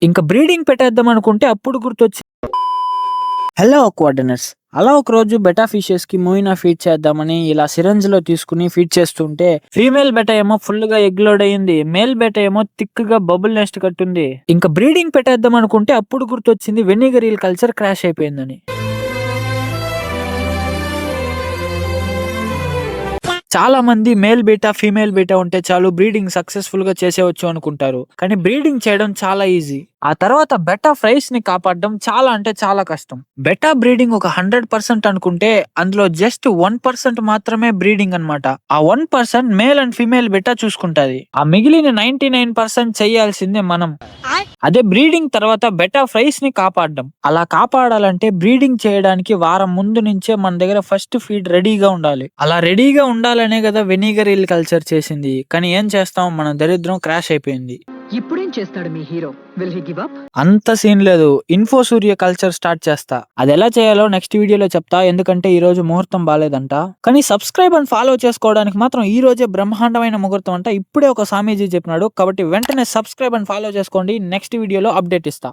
ఇంక బ్రీడింగ్ పెట్టేద్దాం అనుకుంటే అప్పుడు గుర్తొచ్చి హలో కోఆర్డినేట్స్. అలా ఒకరోజు బెటా ఫిషెస్ కి మోయినా ఫీడ్ చేద్దామని ఇలా సిరంజ్ లో తీసుకుని ఫీడ్ చేస్తుంటే ఫీమేల్ బెటా ఏమో ఫుల్ గా ఎగ్ లోడ్ అయ్యింది. మేల్ బెటా ఏమో థిక్ గా బబుల్ నెస్ట్ కట్టుంది. ఇంకా బ్రీడింగ్ పెట్టేద్దాం అనుకుంటే అప్పుడు గుర్తొచ్చింది వెనిగరీల్ కల్చర్ క్రాష్ అయిపోయిందని. చాలా మంది మేల్ బీటా ఫీమేల్ బీటా ఉంటే చాలు బ్రీడింగ్ సక్సెస్ఫుల్ గా చేసేవచ్చు అనుకుంటారు. కానీ బ్రీడింగ్ చేయడం చాలా ఈజీ. ఆ తర్వాత బెటా ఫ్రైస్ ని కాపాడడం చాలా అంటే చాలా కష్టం. బెటా బ్రీడింగ్ ఒక 100% అనుకుంటే అందులో జస్ట్ 1% మాత్రమే బ్రీడింగ్ అన్నమాట. ఆ 1% మేల్ అండ్ ఫీమేల్ బెటా చూసుకుంటది. ఆ మిగిలిన 99% చేయాల్సిందే మనం. అదే బ్రీడింగ్ తర్వాత బెటా ఫ్రైస్ ని కాపాడడం. అలా కాపాడాలంటే బ్రీడింగ్ చేయడానికి వారం ముందు నుంచే మన దగ్గర ఫస్ట్ ఫీడ్ రెడీగా ఉండాలి. అలా రెడీగా ఉండాలనే కదా వెనిగరీల్ కల్చర్ చేసింది. కానీ ఏం చేస్తాం, మన దరిద్రం క్రాష్ అయిపోయింది. ఇప్పుడేం చేస్తాడు మీ hero? Will he give up? అంత సీన్ లేదు. ఇన్ఫో సూర్య కల్చర్ స్టార్ట్ చేస్తా. అది ఎలా చేయాలో నెక్స్ట్ వీడియోలో చెప్తా. ఎందుకంటే ఈ రోజు ముహూర్తం బాలేదంట. కానీ సబ్స్క్రైబ్ అండ్ ఫాలో చేసుకోవడానికి మాత్రం ఈ రోజే బ్రహ్మాండమైన ముహూర్తం అంట. ఇప్పుడే ఒక స్వామీజీ చెప్పినాడు. కాబట్టి వెంటనే సబ్స్క్రైబ్ అండ్ ఫాలో చేసుకోండి. నెక్స్ట్ వీడియోలో అప్డేట్ ఇస్తా.